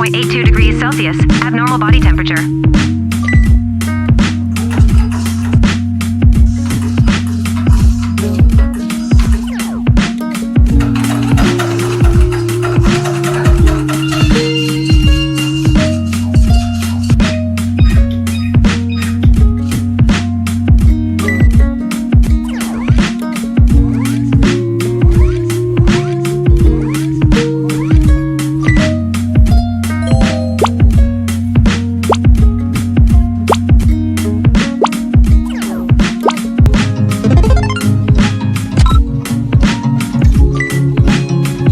34.82 degrees Celsius, abnormal body temperature.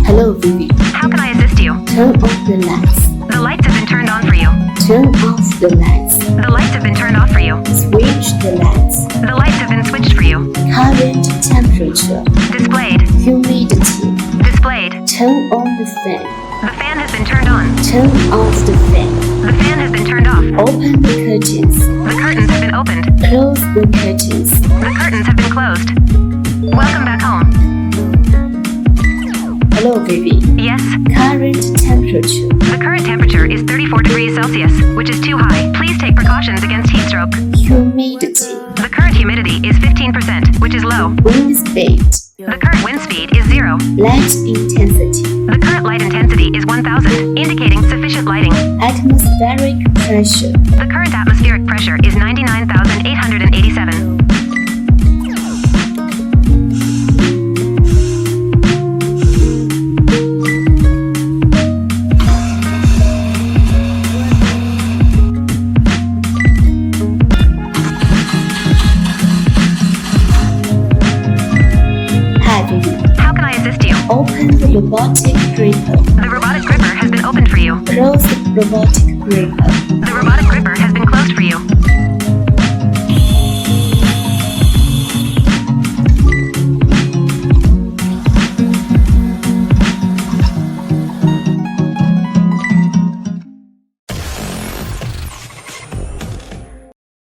Hello, Vivi. How can I assist you? Turn off the lights. The lights have been turned on for you. Turn off the lights. The lights have been turned off for you. Switch the lights. The lights have been switched for you. Current temperature. Displayed. Humidity. Displayed. Turn on the fan. The fan has been turned on. Turn off the fan. The fan has been turned off. Open the curtains. The curtains have been opened. Close the curtains. The curtains have been closed. Welcome back home. Hello, Vivi. Yes, Current temperature. the current temperature is 34 degrees Celsius, which is too high. Please take precautions against heat stroke. Humidity. The current humidity is 15%, which is low. Wind speed. The current wind speed is 0. Light intensity. The current light intensity is 1000, indicating sufficient lighting. Atmospheric pressure. The current atmospheric pressure is 99,887. Hi, Vivi. How can I assist you? Open the robotic gripper. The robotic gripper has been opened for you. Close the robotic gripper. The robotic gripper has been closed for you.